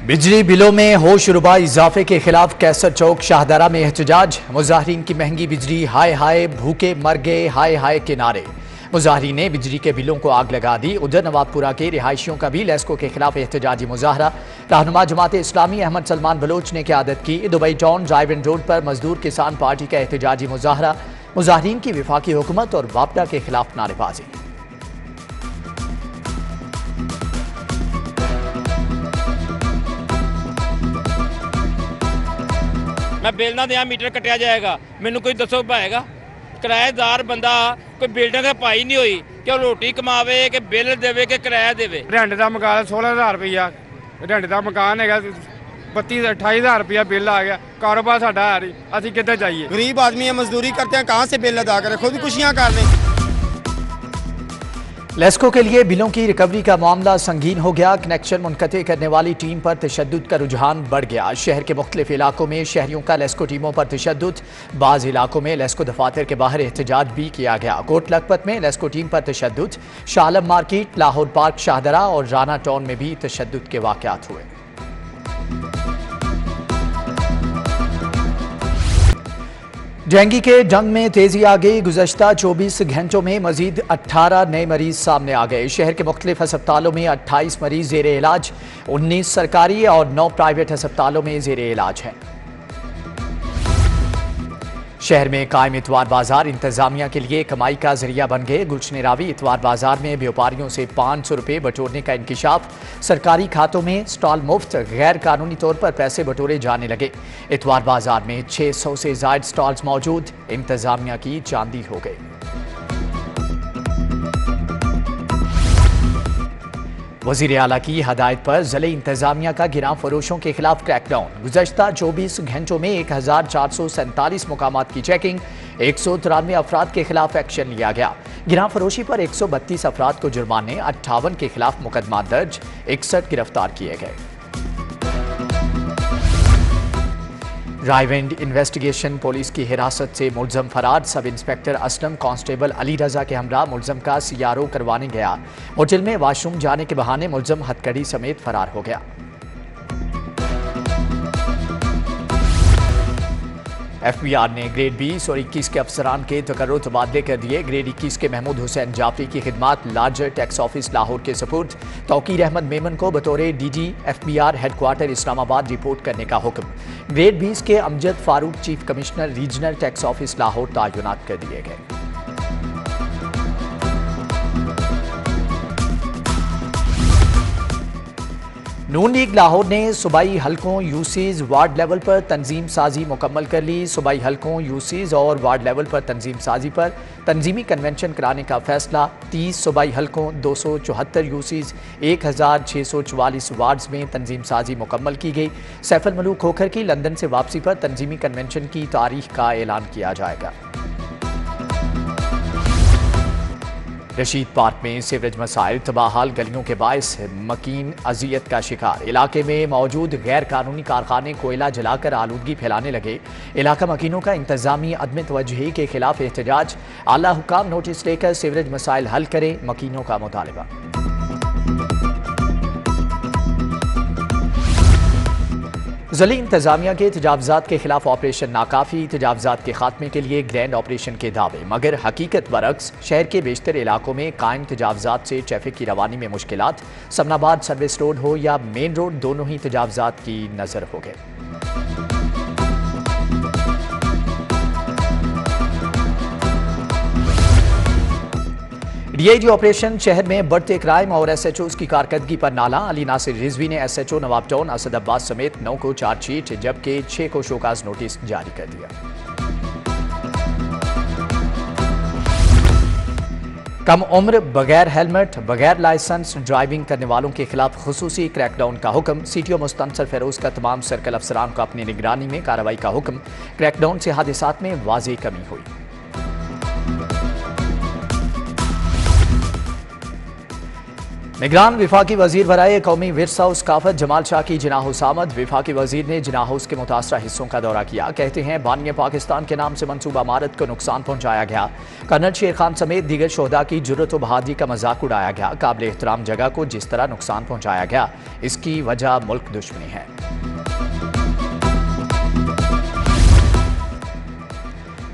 बिजली बिलों में होशरुबा इजाफे के खिलाफ कैसर चौक शाहदरा में एहतजाज। मुजाहिरीन की महंगी बिजली, हाय हाय भूखे मर गए, हाय हाय के नारे। मुजाहिरीन ने बिजली के बिलों को आग लगा दी। उधर नवाबपुरा के रिहायशियों का भी लेस्को के खिलाफ एहतजाजी मुजाहरा। रहनुमा जमात इस्लामी अहमद सलमान बलोच ने क़यादत की। दुबई टाउन ड्राइव इन रोड पर मजदूर किसान पार्टी का एहतजाजी मुजाहरा। मुजाहिरीन की विफाकी हुकूमत और वापडा के खिलाफ नारेबाजी। मैं बिल ना दिया मीटर कटिया जाएगा, मैनू कोई दसो पाएगा? किराएदार बंदा कोई बिल्डिंग पाई नहीं हुई कि रोटी कमावे कि बिल देवे कि किराया देवे। रेंट का मकान 16,000 रुपया रेंट का मकान है, 28,000 रुपया बिल आ गया। कारोबार साडा है नहीं, असीं किधर जाइए? गरीब आदमी है, मजदूरी करते हैं, कहाँ से बिल अदा करें? खुद खुशियाँ कर लें। लेस्को के लिए बिलों की रिकवरी का मामला संगीन हो गया। कनेक्शन मुनक़ते करने वाली टीम पर तशद्दुद का रुझान बढ़ गया। शहर के मुख्तलिफ इलाकों में शहरियों का लेस्को टीमों पर तशद्दुद। बाज़ इलाकों में लेस्को दफातर के बाहर एहतजाज भी किया गया। कोट लखपत में लेस्को टीम पर तशद्दुद। शालम मार्केट, लाहौर पार्क, शाहदरा और राना टाउन में भी तशद्दुद के वाक़यात हुए। डेंगू के जंग में तेजी आ गई। गुज़श्ता 24 घंटों में मजीद 18 नए मरीज सामने आ गए। शहर के मुख्तलिफ अस्पतालों में 28 मरीज ज़ेर इलाज, 19 सरकारी और 9 प्राइवेट अस्पतालों में ज़ेर इलाज हैं। शहर में कायम इतवार बाजार इंतजामिया के लिए कमाई का जरिया बन गए। गुलशन रावी इतवार बाजार में व्यापारियों से 500 रुपये बटोरने का इंकिशाफ। सरकारी खातों में स्टॉल मुफ्त, गैर कानूनी तौर पर पैसे बटोरे जाने लगे। इतवार बाजार में 600 से ज़ायद स्टॉल्स मौजूद। इंतजामिया की चांदी हो गई। वज़ीर आला की हदायत पर ज़िले इंतजामिया का गिरां फरोशों के खिलाफ क्रैकडाउन। गुज़श्ता 24 घंटों में 1447 मुकामात की चेकिंग। 193 अफराद के खिलाफ एक्शन लिया गया। गिरां फरोशी पर 132 अफराद को जुर्माने, 58 के खिलाफ मुकदमा दर्ज, 61 गिरफ्तार किए गए। ड्राइव-इन इन्वेस्टिगेशन पुलिस की हिरासत से मुलजम फरार। Sub inspector Aslam constable Ali Raza के हमरा मुलजम का CRO करवाने गया। होटल में वाशरूम जाने के बहाने मुलजम हथकड़ी समेत फरार हो गया। FBR ने ग्रेड 20 और 21 के अफसरान के तकर्रुर तबादले कर दिए। ग्रेड 21 के महमूद हुसैन जाफरी की खिदमात लार्जर टैक्स ऑफिस लाहौर के सपुर्द। तौकीर अहमद मेमन को बतौर DG FBR headquarter Islamabad report करने का हुक्म। ग्रेड 20 के Amjad Farooq chief commissioner regional tax office Lahore तैनात कर दिए गए। नून लीग लाहौर ने सूबाई हलकों यूसीज वार्ड लेवल पर तंजीम साजी मुकम्मल कर ली। सूबाई हलकों यूसीज और वार्ड लेवल पर तंजीम साजी पर तंजीमी कन्वेंशन कराने का फैसला। 30 सूबाई हलकों, 274 यूसीज, 1644 वार्ड्स में तंजीम साजी मुकम्मल की गई। सैफुल मलूक खोखर की लंदन से वापसी पर तंजीमी कन्वेंशन की तारीख का ऐलान किया जाएगा। रशीद पार्क में सीवरेज मसाइल, तबाहाल गलियों के बायस मकीन अजियत का शिकार। इलाके में मौजूद गैर कानूनी कारखाने कोयला जलाकर आलूदगी फैलाने लगे। इलाका मकीनों का इंतजामी अदम तवज्जुही के खिलाफ एहतजाज। आला हुकाम नोटिस लेकर सीवरेज मसाइल हल करें, मकीनों का मुतालबा। ज़िली इंतजामिया के तजावज़ात के खिलाफ ऑपरेशन नाकाफी। तजावज़ात के खात्मे के लिए ग्रैंड ऑपरेशन के दावे, मगर हकीकत बरक्स। शहर के बेशतर इलाकों में कायम तजावज़ात से ट्रैफिक की रवानी में मुश्किलात। समनाबाद सर्विस रोड हो या मेन रोड, दोनों ही तजावज़ात की नज़र हो गए। DIG ऑपरेशन शहर में बढ़ते क्राइम और SHOs की कारकर्दगी पर नाला। अली नासिर रिजवी ने SHO नवाब टाउन असद अब्बास समेत 9 को चार्जशीट जबकि 6 को शोकाज नोटिस जारी कर दिया। कम उम्र, बगैर हेलमेट, बगैर लाइसेंस ड्राइविंग करने वालों के खिलाफ खुसूसी क्रैकडाउन का हुक्म। CTO मुस्तनसर फेरोज का तमाम सर्कल अफसरान को अपनी निगरानी में कार्रवाई का हुक्म। क्रैकडाउन से हादसात में वाज़ेह कमी हुई। निगरान विफाकी वजीर बराए कौमी विरसा सकाफत जमाल शाह की जिना हुसामद विफाकी वजीर ने जिना हाउस के मुतासरा हिस्सों का दौरा किया। कहते हैं बानिया पाकिस्तान के नाम से मनसूबा इमारत को नुकसान पहुंचाया गया। कर्नल शेर खान समेत दीगर शोहदा की जुर्रत व बहादुरी का मजाक उड़ाया गया। काबिल एहतराम जगह को जिस तरह नुकसान पहुंचाया गया, इसकी वजह मुल्क दुश्मनी है।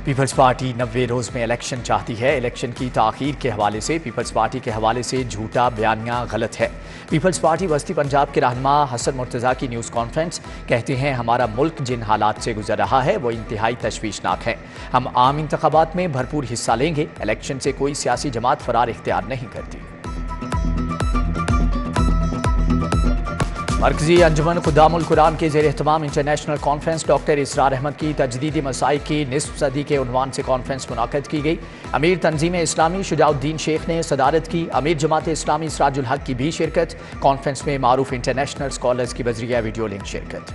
पीपल्स पार्टी 90 रोज में इलेक्शन चाहती है। इलेक्शन की ताखीर के हवाले से पीपल्स पार्टी के हवाले से झूठा बयानिया गलत है। पीपल्स पार्टी वस्ती पंजाब के रहनुमा हसन मुर्तज़ा की न्यूज़ कॉन्फ्रेंस। कहते हैं हमारा मुल्क जिन हालात से गुजर रहा है वो इंतहाई तशवीशनाक है। हम आम इंतखाबात में भरपूर हिस्सा लेंगे। इलेक्शन से कोई सियासी जमात फरार इख्तियार नहीं करती। मरकजी अंजुमन खुदामुल कुरान के ज़ेर एहतमाम इंटरनेशनल कॉन्फ्रेंस डॉक्टर इसरार अहमद की तजदीदी मसाइल की निस्फ सदी के उन्वान से कॉन्फ्रेंस मुनाक़द की गई। अमीर तंजीम इस्लामी शुजाउद्दीन शेख ने सदारत की। अमीर जमात इस्लामी सिराजुल हक की भी शिरकत। कॉन्फ्रेंस में मारूफ इंटरनेशनल स्कॉलर्स की बजरिया वीडियो लिंक शिरकत।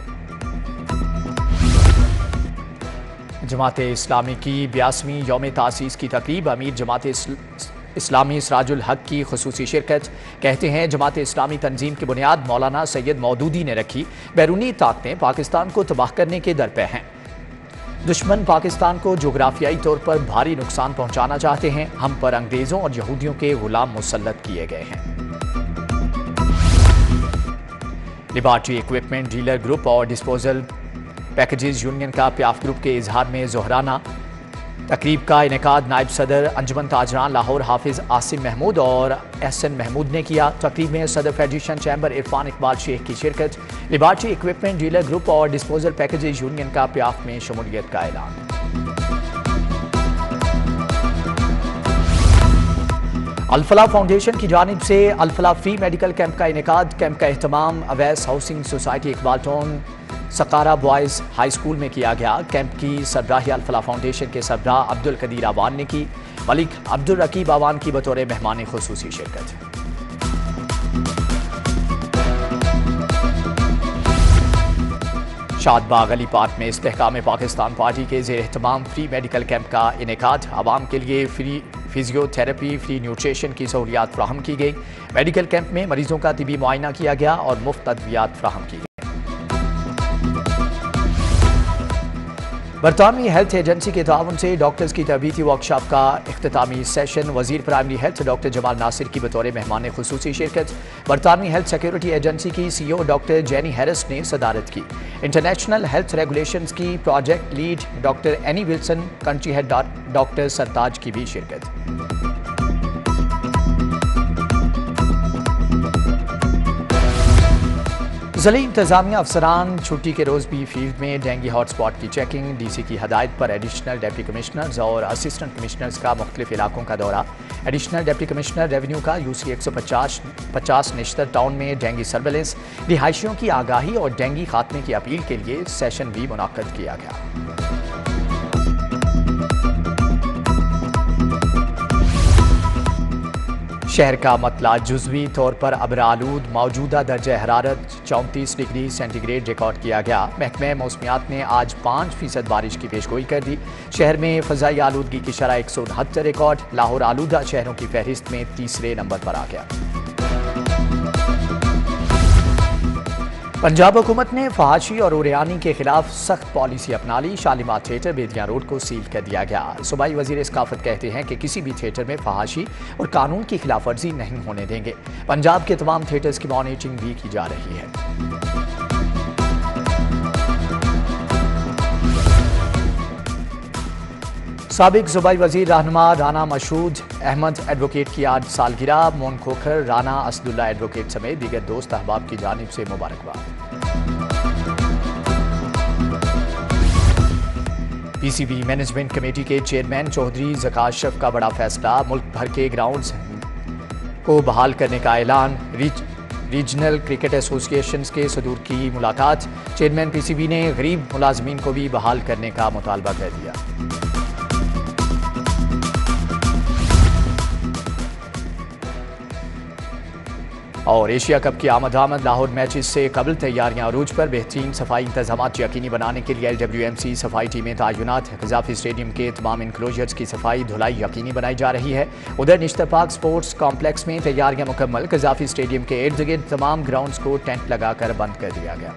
जमात इस्लामी की 82वीं यौम तासीस की तकरीब। अमीर जमात इस्लामी सिराजुल हक की खुसूसी शिरकत। कहते हैं जमात इस्लामी तंजीम की बुनियाद मौलाना सैयद मौदूदी ने रखी। बैरूनी ताकतें पाकिस्तान को तबाह करने के दर पे हैं। दुश्मन पाकिस्तान को जोग्राफियाई तौर पर भारी नुकसान पहुंचाना चाहते हैं। हम पर अंग्रेजों और यहूदियों के गुलाम मुसल्लत किए गए हैं। लिबार्टी इक्विपमेंट डीलर ग्रुप और डिस्पोजल पैकेजेस यूनियन का प्याफ ग्रुप के इजहार में जोहराना तकरीब का इनेकाद नायब सदर अंजुमन ताजरान लाहौर हाफिज आसिम महमूद और एहसन महमूद ने किया। तकरीब में सदर फेडरेशन चैम्बर इरफान इकबाल शेख की शिरकत। लिबार्टी इक्विपमेंट डीलर ग्रुप और डिस्पोजल पैकेजेस यूनियन का प्याफ में शमूलियत का ऐलान। अल-फलाह फाउंडेशन की जानिब से अल-फलाह फ्री मेडिकल कैंप का इनेकाद। कैंप का एहतमाम Awais housing society Iqbal town सकारा बॉयज़ हाई स्कूल में किया गया। कैंप की सरबराही अल-फलाह फाउंडेशन के सरबराह अब्दुल कदीर आवान ने की। मलिक अब्दुल रकीब आवान की बतौर मेहमान खुसूसी शिरकत। शादबाग अली पार्क में इस्तेहकाम पाकिस्तान पार्टी के ज़ेर एहतमाम फ्री मेडिकल कैंप का इनेकाद। आवाम के लिए फ्री फिजियोथेरेपी, फ्री न्यूट्रिशन की सहूलियात फ्राहम की गई। मेडिकल कैंप में मरीजों का तिबी मुआयना किया गया और मुफ्त अद्वियात फ्राहम की गई। बरतानवी हेल्थ एजेंसी के ताउन से डॉक्टर्स की तरबीती वर्कशॉप का इख्तितामी सेशन। वजीर primary health doctor Jamal Nasir की बतौर मेहमान खुसूसी शिरकत। बरतानवी हेल्थ सिक्योरिटी एजेंसी की CEO डॉक्टर जेनी हैरिस ने सदारत की। इंटरनेशनल हेल्थ रेगुलेशंस की project lead doctor Annie Wilson, country head doctor Sartaj की भी शिरकत। ज़िले इंतजामिया अफसरान छुट्टी के रोज़ भी फील्ड में डेंगू हॉटस्पॉट की चेकिंग। DC की हदायत पर एडिशनल डिप्टी कमिश्नर्स और असिस्टेंट कमिश्नर्स का मुख्तलिफ इलाकों का दौरा। एडिशनल डिप्टी कमिश्नर रेवेन्यू का UC 150 निश्तर टाउन में डेंगू सर्वेलेंस, रिहायशियों की आगाही और डेंगू खात्मे की अपील के लिए सेशन भी मुनाक्कद किया गया। शहर का मतला जुज़वी तौर पर अबरालूद। मौजूदा दर्जा हरारत 34 डिग्री सेंटीग्रेड रिकॉर्ड किया गया। महकमे मौसमियात ने आज 5% बारिश की पेशगोई कर दी। शहर में फ़ज़ाई आलूदगी की शरह 169 रिकॉर्ड। लाहौर आलूदा शहरों की फहरिस्त में तीसरे नंबर पर आ गया। पंजाब हुकूमत ने फहाशी और उरियानी के खिलाफ सख्त पॉलिसी अपना ली। शालीमार थिएटर बेदियां रोड को सील कर दिया गया। सूबाई वजीर सकाफत कहते हैं कि किसी भी थिएटर में फहाशी और कानून की खिलाफ वर्जी नहीं होने देंगे। पंजाब के तमाम थिएटर्स की मॉनिटरिंग भी की जा रही है। साबिक सूबाई वजीर रहनुमा राना मशहूद अहमद एडवोकेट की आज सालगिरह। मोन खोखर, राना असदुल्ला एडवोकेट समेत दीगर दोस्त अहबाब की जानिब से मुबारकबाद। PCB मैनेजमेंट कमेटी के चेयरमैन चौधरी ज़का अशरफ का बड़ा फैसला। मुल्क भर के ग्राउंड्स को बहाल करने का ऐलान। रीजनल क्रिकेट एसोसिएशन के सदूर की मुलाकात। चेयरमैन PCB ने गरीब मुलाजमीन को भी बहाल करने का मुतालबा कर दिया। और एशिया कप की आमद लाहौर मैचेस से कबल तैयारियां अरूज पर। बेहतरीन सफाई इंतजाम यकीनी बनाने के लिए LWMC सफाई टीमें तैनात। कज़ाफी स्टेडियम के तमाम इंक्लोजर्स की सफाई धुलाई यकीनी बनाई जा रही है। उधर निश्तर पार्क स्पोर्ट्स कॉम्प्लेक्स में तैयारियां मुकम्मल। कज़ाफी स्टेडियम के इर्द गिर्द तमाम ग्राउंड्स को टेंट लगाकर बंद कर दिया गया।